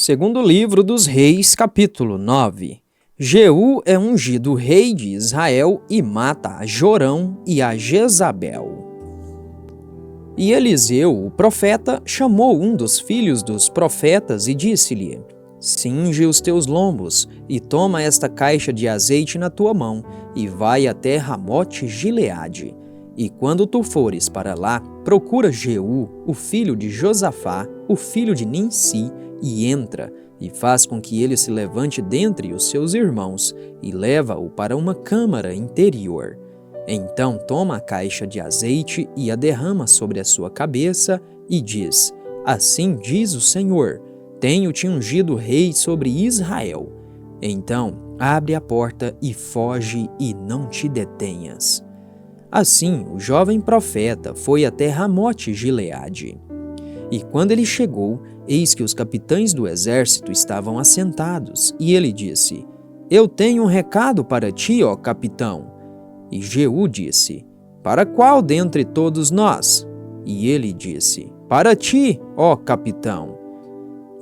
Segundo livro dos Reis, capítulo 9. Jeú é ungido rei de Israel e mata a Jorão e a Jezabel. E Eliseu, o profeta, chamou um dos filhos dos profetas e disse-lhe: Cinge os teus lombos e toma esta caixa de azeite na tua mão e vai até Ramote-Gileade. E quando tu fores para lá, procura Jeú, o filho de Josafá, o filho de Ninsi, e entra, e faz com que ele se levante dentre os seus irmãos, e leva-o para uma câmara interior. Então toma a caixa de azeite e a derrama sobre a sua cabeça, e diz: Assim diz o Senhor, tenho-te ungido rei sobre Israel. Então abre a porta e foge, e não te detenhas. Assim o jovem profeta foi até Ramote-Gileade. E quando ele chegou, eis que os capitães do exército estavam assentados, e ele disse: Eu tenho um recado para ti, ó capitão. E Jeú disse: Para qual dentre todos nós? E ele disse: Para ti, ó capitão.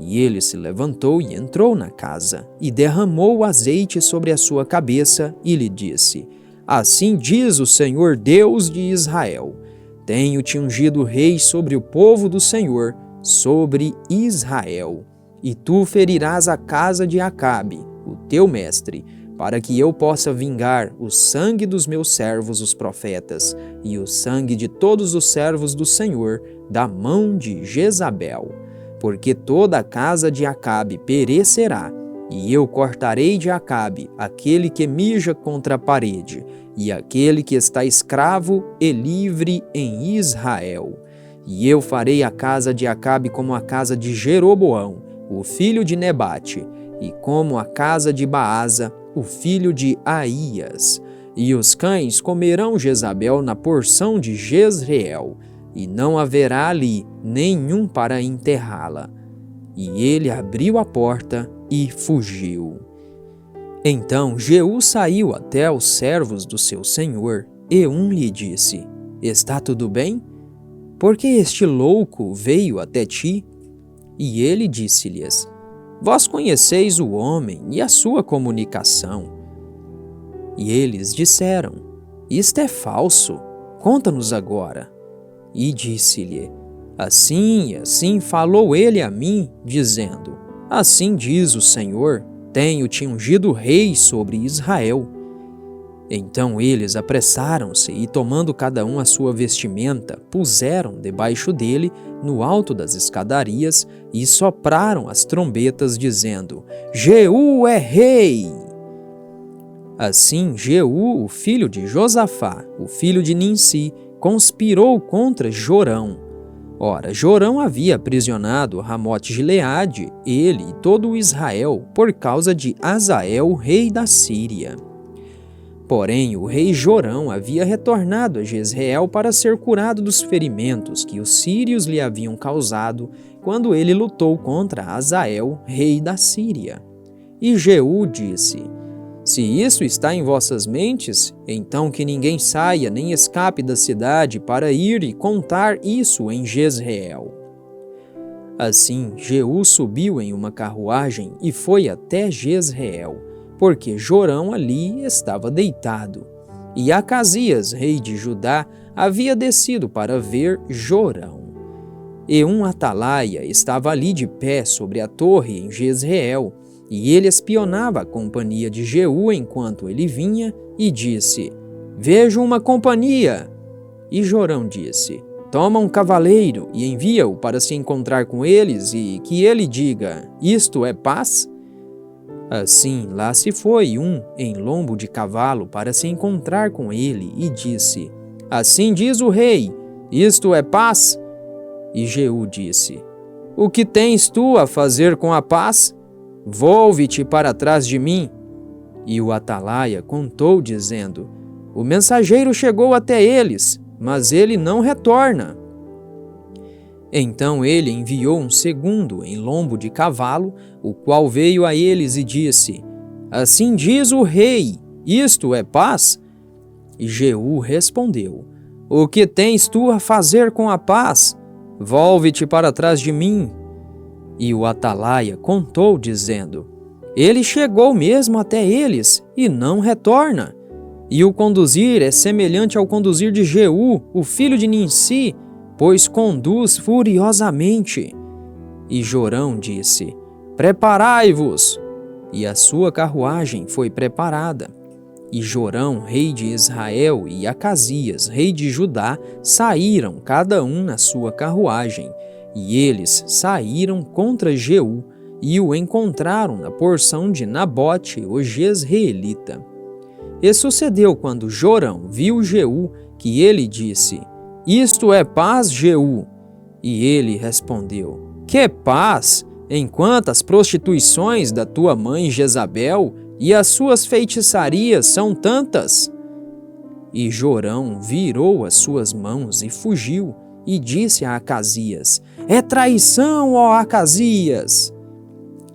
E ele se levantou e entrou na casa, e derramou o azeite sobre a sua cabeça, e lhe disse: Assim diz o Senhor Deus de Israel: Tenho-te ungido rei sobre o povo do Senhor, sobre Israel. E tu ferirás a casa de Acabe, o teu mestre, para que eu possa vingar o sangue dos meus servos os profetas, e o sangue de todos os servos do Senhor, da mão de Jezabel. Porque toda a casa de Acabe perecerá, e eu cortarei de Acabe aquele que mija contra a parede, e aquele que está escravo e livre em Israel. E eu farei a casa de Acabe como a casa de Jeroboão, o filho de Nebate, e como a casa de Baasa, o filho de Aías. E os cães comerão Jezabel na porção de Jezreel, e não haverá ali nenhum para enterrá-la. E ele abriu a porta e fugiu. Então Jeú saiu até os servos do seu senhor, e um lhe disse: Está tudo bem? Por que este louco veio até ti? E ele disse-lhes: Vós conheceis o homem e a sua comunicação. E eles disseram: Isto é falso, conta-nos agora. E disse-lhe: Assim e assim falou ele a mim, dizendo: Assim diz o Senhor, tenho-te ungido rei sobre Israel. Então eles apressaram-se e, tomando cada um a sua vestimenta, puseram debaixo dele, no alto das escadarias, e sopraram as trombetas, dizendo: Jeú é rei! Assim Jeú, o filho de Josafá, o filho de Ninsi, conspirou contra Jorão. Ora, Jorão havia aprisionado Ramote-Gileade, ele e todo o Israel, por causa de Azael, rei da Síria. Porém, o rei Jorão havia retornado a Jezreel para ser curado dos ferimentos que os sírios lhe haviam causado quando ele lutou contra Azael, rei da Síria. E Jeú disse: Se isso está em vossas mentes, então que ninguém saia nem escape da cidade para ir e contar isso em Jezreel. Assim, Jeú subiu em uma carruagem e foi até Jezreel, porque Jorão ali estava deitado. E Acasias, rei de Judá, havia descido para ver Jorão. E um atalaia estava ali de pé sobre a torre em Jezreel, e ele espionava a companhia de Jeú enquanto ele vinha, e disse: Vejo uma companhia. E Jorão disse: Toma um cavaleiro e envia-o para se encontrar com eles, e que ele diga: Isto é paz? Assim lá se foi um em lombo de cavalo para se encontrar com ele, e disse: Assim diz o rei: Isto é paz? E Jeú disse: O que tens tu a fazer com a paz? Volve-te para trás de mim. E o atalaia contou, dizendo: O mensageiro chegou até eles, mas ele não retorna. Então ele enviou um segundo em lombo de cavalo, o qual veio a eles e disse: Assim diz o rei, isto é paz? E Jeú respondeu: O que tens tu a fazer com a paz? Volve-te para trás de mim. E o atalaia contou, dizendo: Ele chegou mesmo até eles e não retorna. E o conduzir é semelhante ao conduzir de Jeú, o filho de Ninsi, pois conduz furiosamente. E Jorão disse: Preparai-vos! E a sua carruagem foi preparada. E Jorão, rei de Israel, e Acasias, rei de Judá, saíram cada um na sua carruagem. E eles saíram contra Jeú, e o encontraram na porção de Nabote, o Jezreelita. E sucedeu quando Jorão viu Jeú, que ele disse: Isto é paz, Jeú? E ele respondeu: Que paz, enquanto as prostituições da tua mãe Jezabel e as suas feitiçarias são tantas? E Jorão virou as suas mãos e fugiu, e disse a Acasias: É traição, ó Acasias!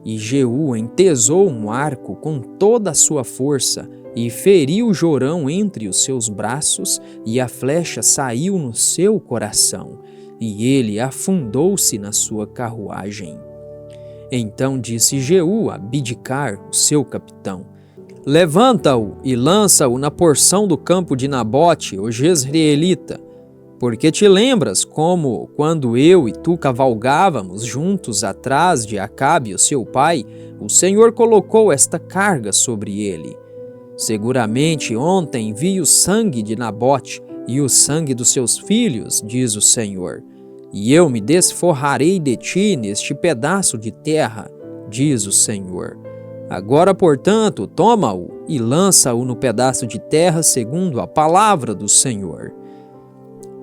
E Jeú entesou um arco com toda a sua força, e feriu Jorão entre os seus braços, e a flecha saiu no seu coração, e ele afundou-se na sua carruagem. Então disse Jeú a Bidkar, o seu capitão: Levanta-o e lança-o na porção do campo de Nabote, o Jezreelita, porque te lembras como, quando eu e tu cavalgávamos juntos atrás de Acabe, o seu pai, o Senhor colocou esta carga sobre ele. Seguramente ontem vi o sangue de Nabote e o sangue dos seus filhos, diz o Senhor, e eu me desforrarei de ti neste pedaço de terra, diz o Senhor. Agora, portanto, toma-o e lança-o no pedaço de terra segundo a palavra do Senhor.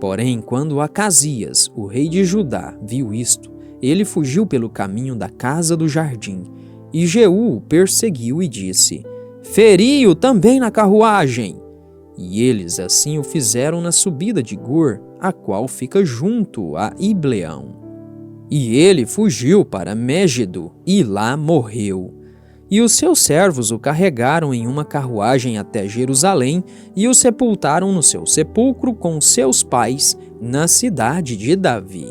Porém, quando Acasias, o rei de Judá, viu isto, ele fugiu pelo caminho da casa do jardim, e Jeú o perseguiu e disse: Feri-o também na carruagem. E eles assim o fizeram na subida de Gur, a qual fica junto a Ibleão. E ele fugiu para Mégido, e lá morreu. E os seus servos o carregaram em uma carruagem até Jerusalém e o sepultaram no seu sepulcro com seus pais, na cidade de Davi.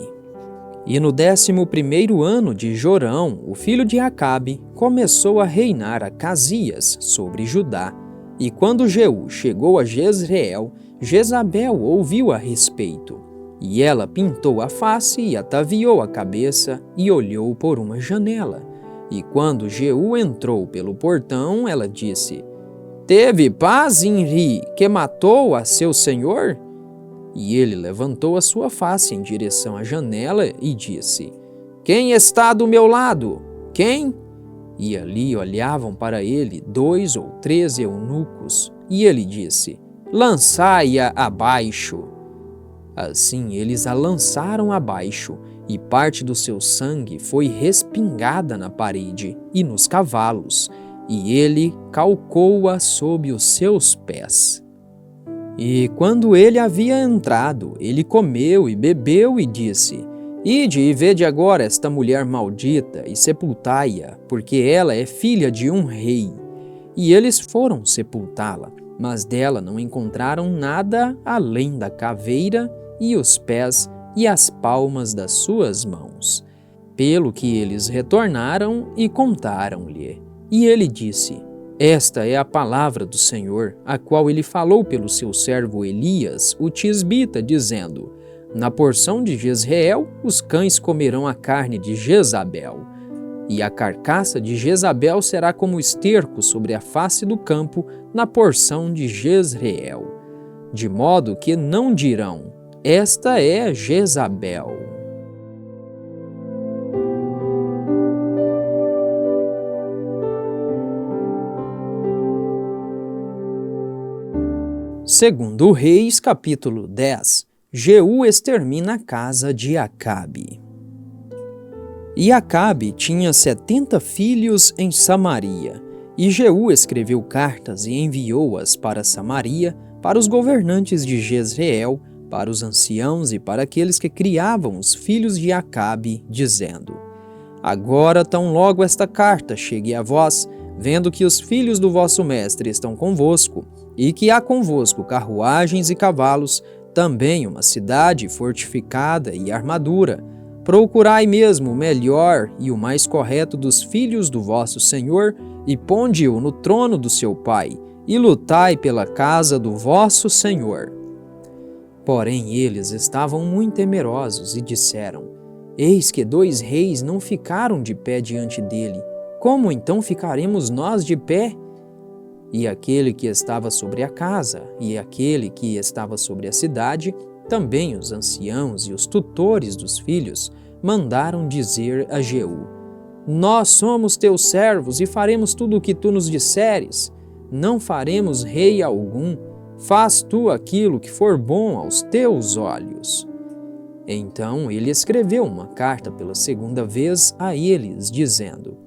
E no 11º ano de Jorão, o filho de Acabe, começou a reinar Acasias sobre Judá. E quando Jeú chegou a Jezreel, Jezabel ouviu a respeito. E ela pintou a face e ataviou a cabeça e olhou por uma janela. E quando Jeú entrou pelo portão, ela disse: Teve paz Inri, que matou a seu senhor? E ele levantou a sua face em direção à janela e disse: Quem está do meu lado? Quem? E ali olhavam para ele 2 ou 3 eunucos. E ele disse: Lançai-a abaixo. Assim eles a lançaram abaixo, e parte do seu sangue foi respingada na parede e nos cavalos, e ele calcou-a sob os seus pés. E quando ele havia entrado, ele comeu e bebeu e disse: Ide e vede agora esta mulher maldita e sepultai-a, porque ela é filha de um rei. E eles foram sepultá-la, mas dela não encontraram nada além da caveira e os pés e as palmas das suas mãos. Pelo que eles retornaram e contaram-lhe. E ele disse: Esta é a palavra do Senhor, a qual ele falou pelo seu servo Elias, o tisbita, dizendo: Na porção de Jezreel, os cães comerão a carne de Jezabel, e a carcaça de Jezabel será como esterco sobre a face do campo na porção de Jezreel. De modo que não dirão: Esta é Jezabel. Segundo Reis, capítulo 10, Jeú extermina a casa de Acabe. E Acabe tinha 70 filhos em Samaria, e Jeú escreveu cartas e enviou-as para Samaria, para os governantes de Jezreel, para os anciãos e para aqueles que criavam os filhos de Acabe, dizendo: Agora tão logo esta carta chegue a vós, vendo que os filhos do vosso mestre estão convosco, e que há convosco carruagens e cavalos, também uma cidade fortificada e armadura. Procurai mesmo o melhor e o mais correto dos filhos do vosso Senhor, e ponde-o no trono do seu pai, e lutai pela casa do vosso Senhor. Porém eles estavam muito temerosos e disseram: Eis que 2 reis não ficaram de pé diante dele. Como então ficaremos nós de pé? E aquele que estava sobre a casa e aquele que estava sobre a cidade, também os anciãos e os tutores dos filhos, mandaram dizer a Jeú: Nós somos teus servos e faremos tudo o que tu nos disseres. Não faremos rei algum. Faz tu aquilo que for bom aos teus olhos. Então ele escreveu uma carta pela 2ª vez a eles, dizendo: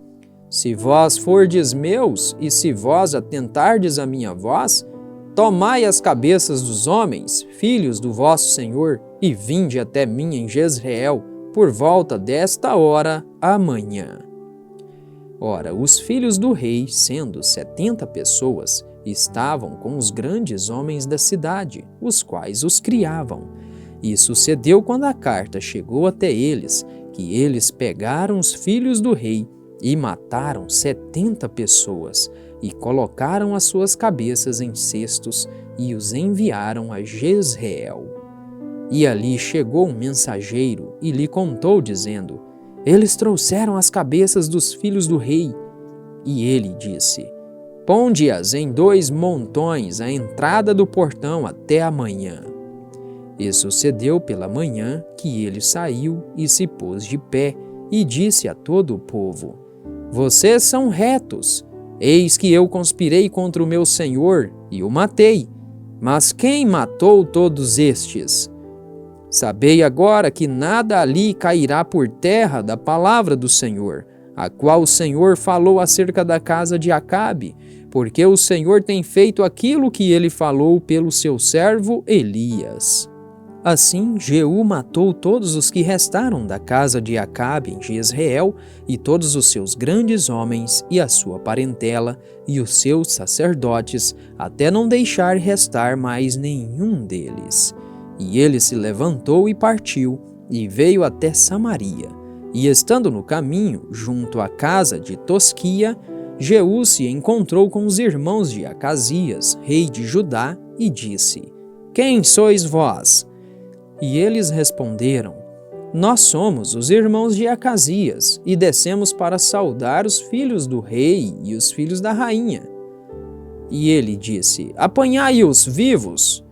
Se vós fordes meus, e se vós atentardes à minha voz, tomai as cabeças dos homens, filhos do vosso Senhor, e vinde até mim em Jezreel, por volta desta hora amanhã. Ora, os filhos do rei, sendo 70 pessoas, estavam com os grandes homens da cidade, os quais os criavam. E sucedeu quando a carta chegou até eles, que eles pegaram os filhos do rei e mataram 70 pessoas, e colocaram as suas cabeças em cestos e os enviaram a Jezreel. E ali chegou um mensageiro e lhe contou, dizendo: Eles trouxeram as cabeças dos filhos do rei. E ele disse: Ponde-as em 2 montões à entrada do portão até amanhã. E sucedeu pela manhã que ele saiu e se pôs de pé e disse a todo o povo: Vocês são retos. Eis que eu conspirei contra o meu senhor e o matei. Mas quem matou todos estes? Sabei agora que nada ali cairá por terra da palavra do Senhor, a qual o Senhor falou acerca da casa de Acabe, porque o Senhor tem feito aquilo que ele falou pelo seu servo Elias. Assim, Jeú matou todos os que restaram da casa de Acabe em Jezreel, e todos os seus grandes homens, e a sua parentela, e os seus sacerdotes, até não deixar restar mais nenhum deles. E ele se levantou e partiu, e veio até Samaria. E estando no caminho, junto à casa de Tosquia, Jeú se encontrou com os irmãos de Acasias, rei de Judá, e disse: Quem sois vós? E eles responderam: Nós somos os irmãos de Acasias, e descemos para saudar os filhos do rei e os filhos da rainha. E ele disse: Apanhai-os vivos.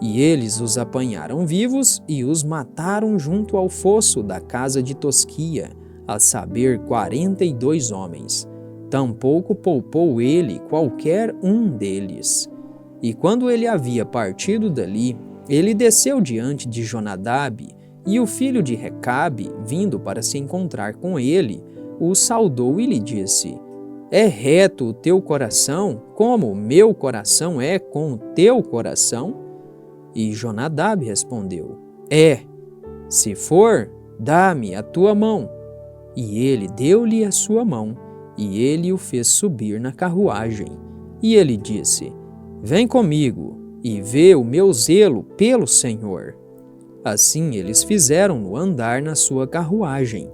E eles os apanharam vivos e os mataram junto ao fosso da casa de Tosquia, a saber 42 homens. Tampouco poupou ele qualquer um deles. E quando ele havia partido dali, ele desceu diante de Jonadab, e o filho de Recabe, vindo para se encontrar com ele, o saudou e lhe disse: É reto o teu coração, como o meu coração é com o teu coração? E Jonadab respondeu: É. Se for, dá-me a tua mão. E ele deu-lhe a sua mão, e ele o fez subir na carruagem. E ele disse: Vem comigo, e vê o meu zelo pelo Senhor. Assim eles fizeram-no andar na sua carruagem.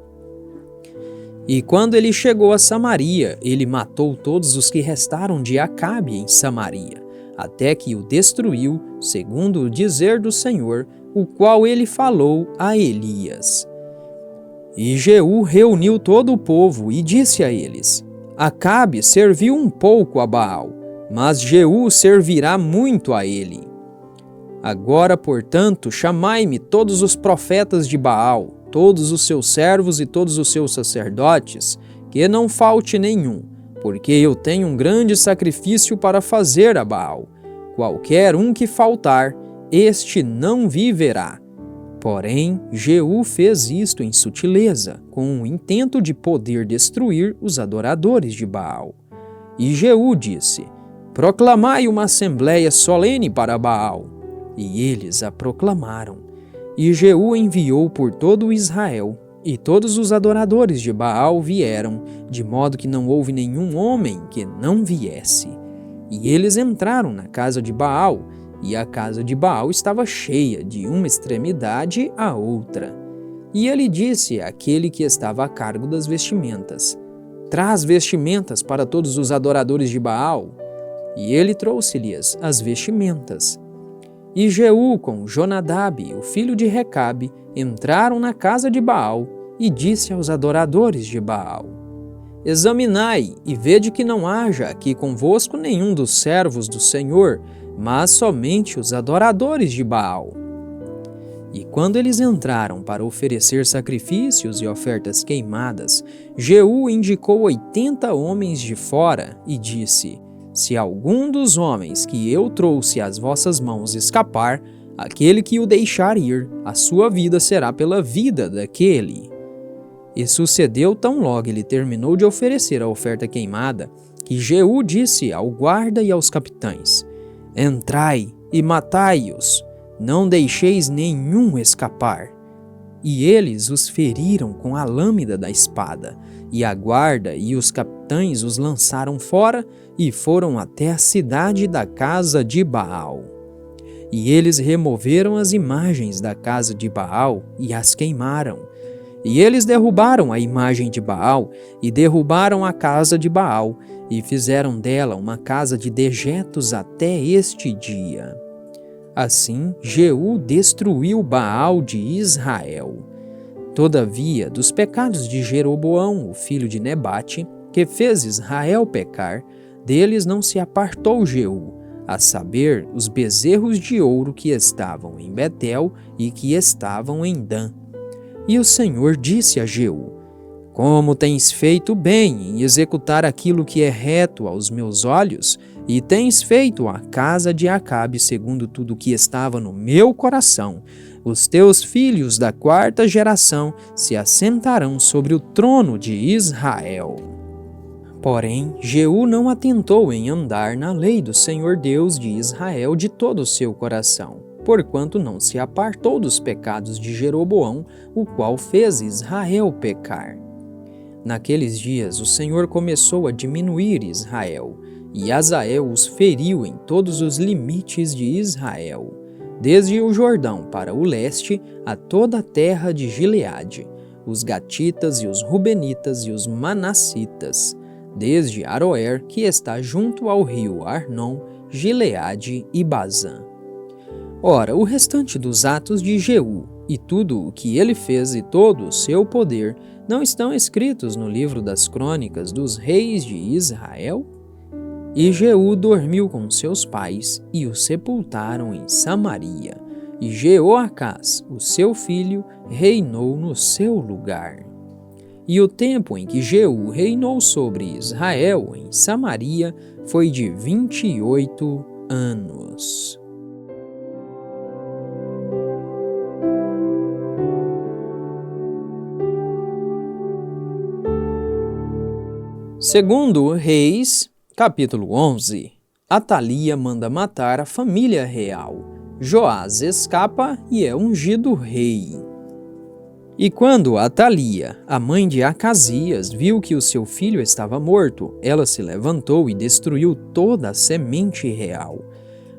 E quando ele chegou a Samaria, ele matou todos os que restaram de Acabe em Samaria, até que o destruiu, segundo o dizer do Senhor, o qual ele falou a Elias. E Jeú reuniu todo o povo e disse a eles: Acabe serviu um pouco a Baal, mas Jeú servirá muito a ele. Agora, portanto, chamai-me todos os profetas de Baal, todos os seus servos e todos os seus sacerdotes, que não falte nenhum, porque eu tenho um grande sacrifício para fazer a Baal. Qualquer um que faltar, este não viverá. Porém, Jeú fez isto em sutileza, com o intento de poder destruir os adoradores de Baal. E Jeú disse: Proclamai uma assembleia solene para Baal. E eles a proclamaram. E Jeú enviou por todo o Israel, e todos os adoradores de Baal vieram, de modo que não houve nenhum homem que não viesse. E eles entraram na casa de Baal, e a casa de Baal estava cheia de uma extremidade à outra. E ele disse àquele que estava a cargo das vestimentas: Traz vestimentas para todos os adoradores de Baal. E ele trouxe-lhes as vestimentas. E Jeú com Jonadab, o filho de Recabe, entraram na casa de Baal e disse aos adoradores de Baal: Examinai e vede que não haja aqui convosco nenhum dos servos do Senhor, mas somente os adoradores de Baal. E quando eles entraram para oferecer sacrifícios e ofertas queimadas, Jeú indicou 80 homens de fora e disse: Se algum dos homens que eu trouxe às vossas mãos escapar, aquele que o deixar ir, a sua vida será pela vida daquele. E sucedeu tão logo ele terminou de oferecer a oferta queimada, que Jeú disse ao guarda e aos capitães: Entrai e matai-os, não deixeis nenhum escapar. E eles os feriram com a lâmina da espada, e a guarda e os capitães os lançaram fora e foram até a cidade da casa de Baal. E eles removeram as imagens da casa de Baal e as queimaram. E eles derrubaram a imagem de Baal e derrubaram a casa de Baal e fizeram dela uma casa de dejetos até este dia. Assim, Jeú destruiu Baal de Israel. Todavia, dos pecados de Jeroboão, o filho de Nebate, que fez Israel pecar, deles não se apartou Jeú, a saber, os bezerros de ouro que estavam em Betel e que estavam em Dan. E o Senhor disse a Jeú: Como tens feito bem em executar aquilo que é reto aos meus olhos, e tens feito a casa de Acabe segundo tudo que estava no meu coração, os teus filhos da 4ª geração se assentarão sobre o trono de Israel. Porém, Jeú não atentou em andar na lei do Senhor Deus de Israel de todo o seu coração, porquanto não se apartou dos pecados de Jeroboão, o qual fez Israel pecar. Naqueles dias o Senhor começou a diminuir Israel, e Azael os feriu em todos os limites de Israel, desde o Jordão para o leste a toda a terra de Gileade, os Gatitas e os Rubenitas e os Manassitas, desde Aroer, que está junto ao rio Arnon, Gileade e Bazã. Ora, o restante dos atos de Jeú, e tudo o que ele fez e todo o seu poder, não estão escritos no livro das crônicas dos reis de Israel? E Jeú dormiu com seus pais e o sepultaram em Samaria, e Jeoacás, o seu filho, reinou no seu lugar. E o tempo em que Jeú reinou sobre Israel em Samaria foi de 28 anos. Segundo Reis, capítulo 11. Atalia manda matar a família real. Joás escapa e é ungido rei. E quando Atalia, a mãe de Acasias, viu que o seu filho estava morto, ela se levantou e destruiu toda a semente real.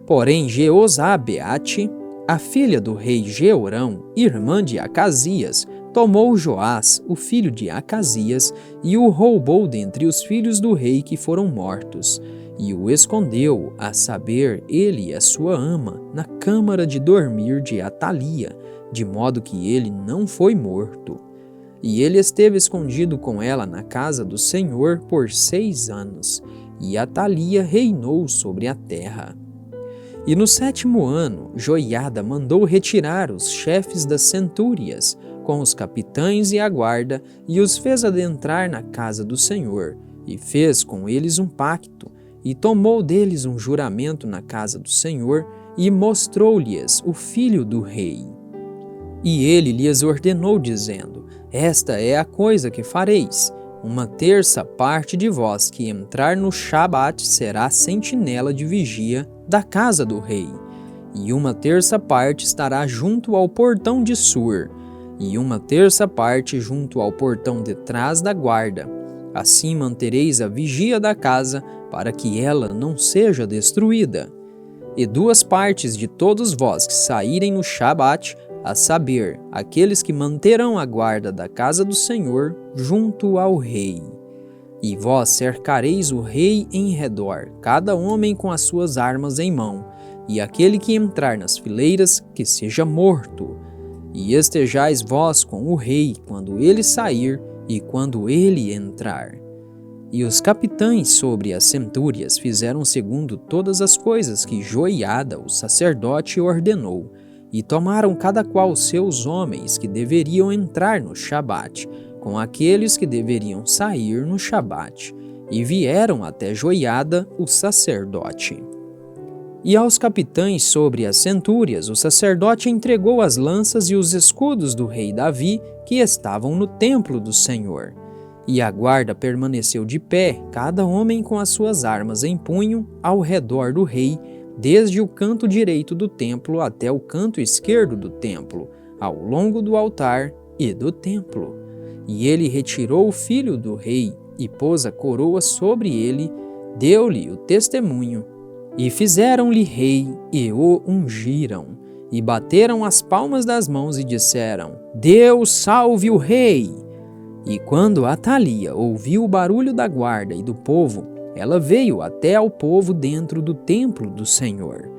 Porém, Jeozabeate, a filha do rei Jeorão, irmã de Acasias, tomou Joás, o filho de Acasias, e o roubou dentre os filhos do rei que foram mortos, e o escondeu, a saber, ele e a sua ama, na câmara de dormir de Atalia, de modo que ele não foi morto. E ele esteve escondido com ela na casa do Senhor por 6 anos, e Atalia reinou sobre a terra. E no 7º ano, Joiada mandou retirar os chefes das centúrias, com os capitães e a guarda, e os fez adentrar na casa do Senhor, e fez com eles um pacto, e tomou deles um juramento na casa do Senhor, e mostrou-lhes o filho do rei. E ele lhes ordenou, dizendo: Esta é a coisa que fareis. 1/3 parte de vós que entrar no Shabat será sentinela de vigia da casa do rei, e 1/3 parte estará junto ao portão de Sur, e 1/3 parte junto ao portão detrás da guarda. Assim mantereis a vigia da casa, para que ela não seja destruída. E 2 partes de todos vós que saírem no Shabat a saber, aqueles que manterão a guarda da casa do Senhor junto ao rei. E vós cercareis o rei em redor, cada homem com as suas armas em mão, e aquele que entrar nas fileiras, que seja morto. E estejais vós com o rei quando ele sair e quando ele entrar. E os capitães sobre as centúrias fizeram segundo todas as coisas que Joiada, o sacerdote, ordenou, e tomaram cada qual seus homens que deveriam entrar no Shabat, com aqueles que deveriam sair no Shabat, e vieram até Joiada, o sacerdote. E aos capitães sobre as centúrias o sacerdote entregou as lanças e os escudos do rei Davi, que estavam no templo do Senhor. E a guarda permaneceu de pé, cada homem com as suas armas em punho, ao redor do rei, desde o canto direito do templo até o canto esquerdo do templo, ao longo do altar e do templo. E ele retirou o filho do rei e pôs a coroa sobre ele, deu-lhe o testemunho, e fizeram-lhe rei e o ungiram, e bateram as palmas das mãos e disseram: Deus salve o rei! E quando Atalia ouviu o barulho da guarda e do povo, ela veio até ao povo dentro do templo do Senhor.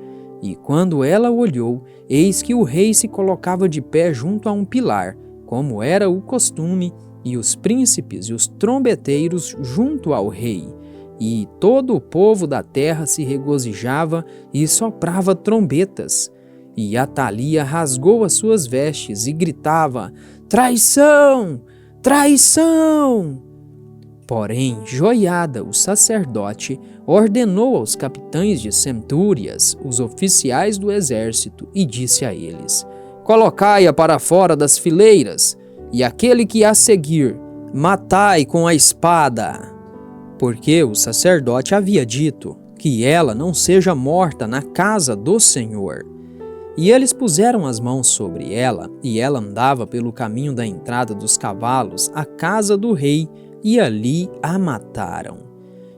E quando ela olhou, eis que o rei se colocava de pé junto a um pilar, como era o costume, e os príncipes e os trombeteiros junto ao rei. E todo o povo da terra se regozijava e soprava trombetas. E Atalia rasgou as suas vestes e gritava: Traição! Traição! Porém, Joiada, o sacerdote, ordenou aos capitães de centúrias, os oficiais do exército, e disse a eles: Colocai-a para fora das fileiras, e aquele que a seguir, matai com a espada. Porque o sacerdote havia dito que ela não seja morta na casa do Senhor. E eles puseram as mãos sobre ela, e ela andava pelo caminho da entrada dos cavalos à casa do rei, e ali a mataram.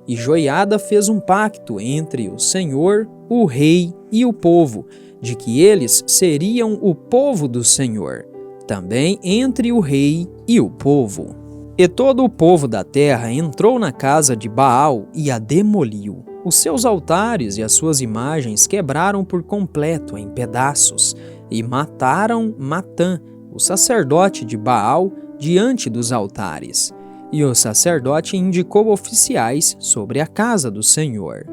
E Joiada fez um pacto entre o Senhor, o rei e o povo, de que eles seriam o povo do Senhor, também entre o rei e o povo. E todo o povo da terra entrou na casa de Baal e a demoliu. Os seus altares e as suas imagens quebraram por completo em pedaços, e mataram Matã, o sacerdote de Baal, diante dos altares. E o sacerdote indicou oficiais sobre a casa do Senhor.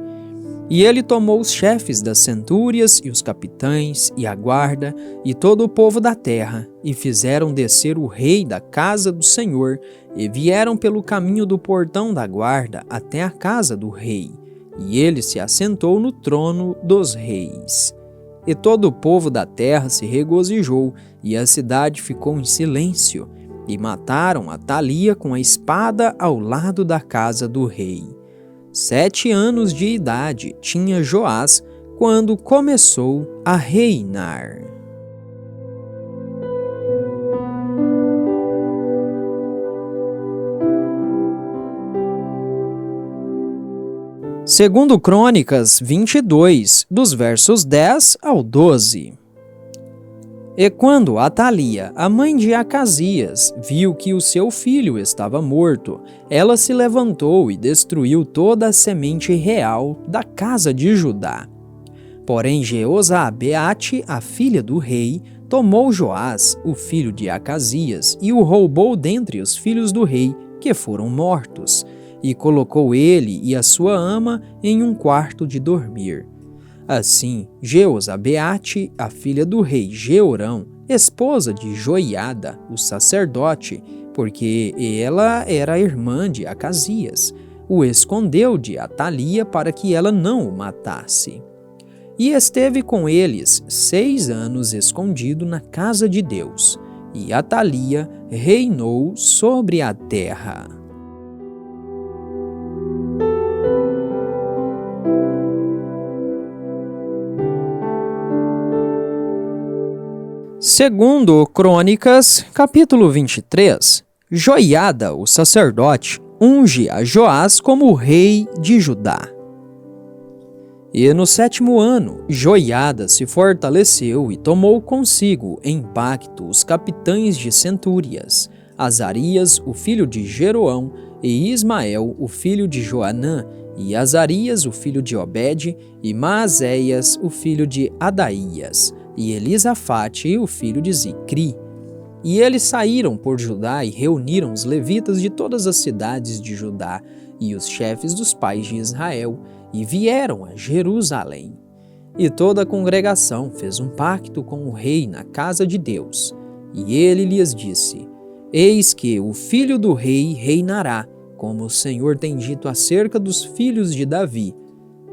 E ele tomou os chefes das centúrias e os capitães e a guarda e todo o povo da terra, e fizeram descer o rei da casa do Senhor, e vieram pelo caminho do portão da guarda até a casa do rei. E ele se assentou no trono dos reis. E todo o povo da terra se regozijou, e a cidade ficou em silêncio, e mataram Atalia com a espada ao lado da casa do rei. 7 anos de idade tinha Joás quando começou a reinar. Segundo Crônicas 22, dos versos 10 ao 12. E quando Atalia, a mãe de Acasias, viu que o seu filho estava morto, ela se levantou e destruiu toda a semente real da casa de Judá. Porém Jeozabeate, a filha do rei, tomou Joás, o filho de Acasias, e o roubou dentre os filhos do rei, que foram mortos, e colocou ele e a sua ama em um quarto de dormir. Assim, Jeozabeate, a filha do rei Jeorão, esposa de Joiada, o sacerdote, porque ela era irmã de Acasias, o escondeu de Atalia para que ela não o matasse. E esteve com eles 6 anos escondido na casa de Deus, e Atalia reinou sobre a terra. Segundo Crônicas, capítulo 23, Joiada, o sacerdote, unge a Joás como rei de Judá. E no 7º ano, Joiada se fortaleceu e tomou consigo em pacto os capitães de centúrias, Azarias, o filho de Jeroão, e Ismael, o filho de Joanã, e Azarias, o filho de Obed, e Maazéias, o filho de Adaías, e Elisafate, o filho de Zicri. E eles saíram por Judá e reuniram os levitas de todas as cidades de Judá e os chefes dos pais de Israel, e vieram a Jerusalém. E toda a congregação fez um pacto com o rei na casa de Deus. E ele lhes disse: Eis que o filho do rei reinará, como o Senhor tem dito acerca dos filhos de Davi.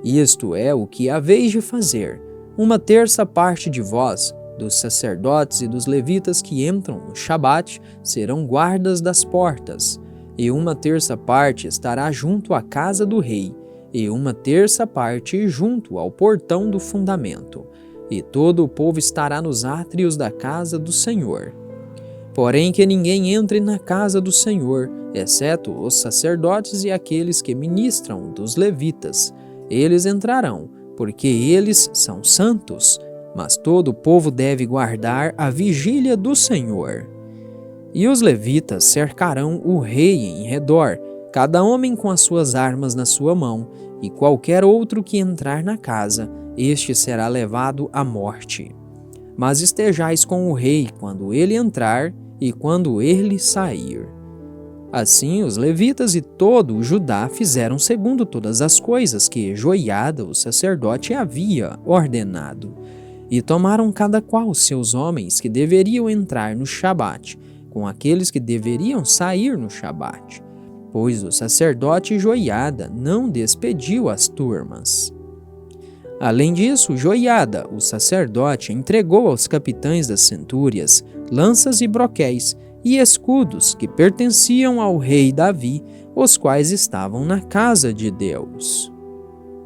Isto é o que haveis de fazer: 1/3 parte de vós, dos sacerdotes e dos levitas que entram no Shabat, serão guardas das portas, e 1/3 parte estará junto à casa do rei, e 1/3 parte junto ao portão do fundamento, e todo o povo estará nos átrios da casa do Senhor. Porém que ninguém entre na casa do Senhor, exceto os sacerdotes e aqueles que ministram dos levitas. Eles entrarão, porque eles são santos, mas todo o povo deve guardar a vigília do Senhor. E os levitas cercarão o rei em redor, cada homem com as suas armas na sua mão, e qualquer outro que entrar na casa, este será levado à morte. Mas estejais com o rei quando ele entrar e quando ele sair. Assim os levitas e todo o Judá fizeram segundo todas as coisas que Joiada, o sacerdote, havia ordenado, e tomaram cada qual seus homens que deveriam entrar no Shabat, com aqueles que deveriam sair no Shabat, pois o sacerdote Joiada não despediu as turmas. Além disso, Joiada, o sacerdote, entregou aos capitães das centúrias lanças e broquéis e escudos que pertenciam ao rei Davi, os quais estavam na casa de Deus.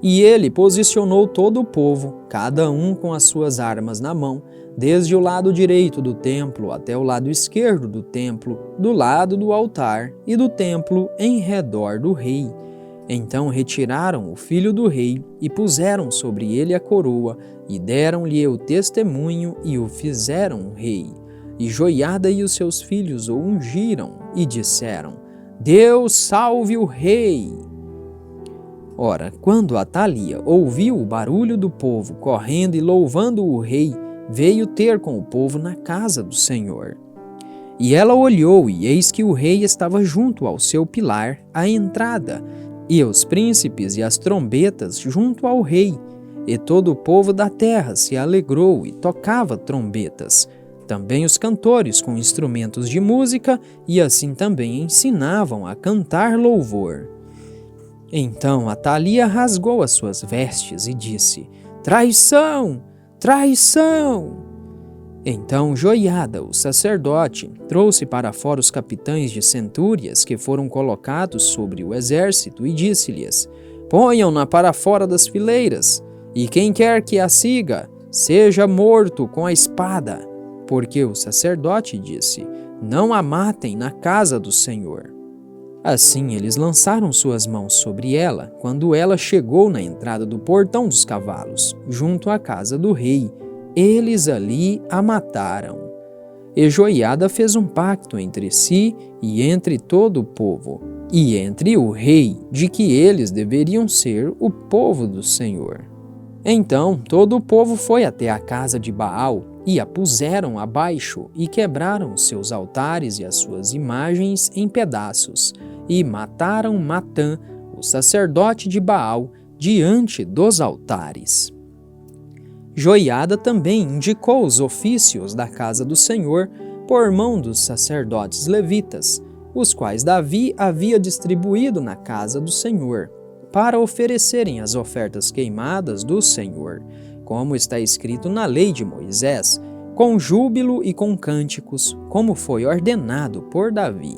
E ele posicionou todo o povo, cada um com as suas armas na mão, desde o lado direito do templo até o lado esquerdo do templo, do lado do altar e do templo em redor do rei. Então retiraram o filho do rei e puseram sobre ele a coroa, e deram-lhe o testemunho e o fizeram rei. E Joiada e os seus filhos o ungiram e disseram: Deus salve o rei! Ora, quando Atalia ouviu o barulho do povo correndo e louvando o rei, veio ter com o povo na casa do Senhor. E ela olhou, e eis que o rei estava junto ao seu pilar, à entrada, e os príncipes e as trombetas junto ao rei. E todo o povo da terra se alegrou e tocava trombetas. Também os cantores com instrumentos de música, e assim também ensinavam a cantar louvor. Então Atalia rasgou as suas vestes e disse: Traição! Traição! Então Joiada, o sacerdote, trouxe para fora os capitães de centúrias que foram colocados sobre o exército e disse-lhes: Ponham-na para fora das fileiras, e quem quer que a siga, seja morto com a espada. Porque o sacerdote disse: Não a matem na casa do Senhor. Assim eles lançaram suas mãos sobre ela, quando ela chegou na entrada do portão dos cavalos, junto à casa do rei. Eles ali a mataram. E Joiada fez um pacto entre si e entre todo o povo, e entre o rei, de que eles deveriam ser o povo do Senhor. Então todo o povo foi até a casa de Baal, e a puseram abaixo, e quebraram os seus altares e as suas imagens em pedaços, e mataram Matã, o sacerdote de Baal, diante dos altares. Joiada também indicou os ofícios da casa do Senhor por mão dos sacerdotes levitas, os quais Davi havia distribuído na casa do Senhor, para oferecerem as ofertas queimadas do Senhor, como está escrito na lei de Moisés, com júbilo e com cânticos, como foi ordenado por Davi.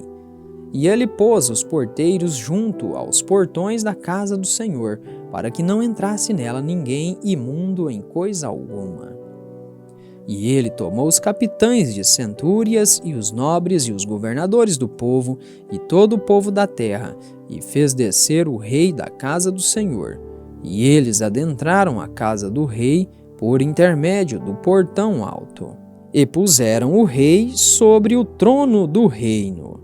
E ele pôs os porteiros junto aos portões da casa do Senhor, para que não entrasse nela ninguém imundo em coisa alguma. E ele tomou os capitães de centúrias e os nobres e os governadores do povo e todo o povo da terra, e fez descer o rei da casa do Senhor. E eles adentraram a casa do rei por intermédio do portão alto, e puseram o rei sobre o trono do reino.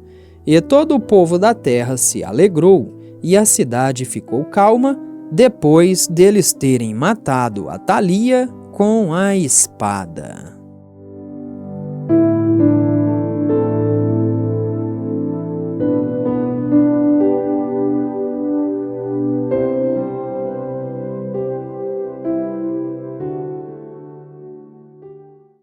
E todo o povo da terra se alegrou, e a cidade ficou calma, depois deles terem matado Atalia com a espada.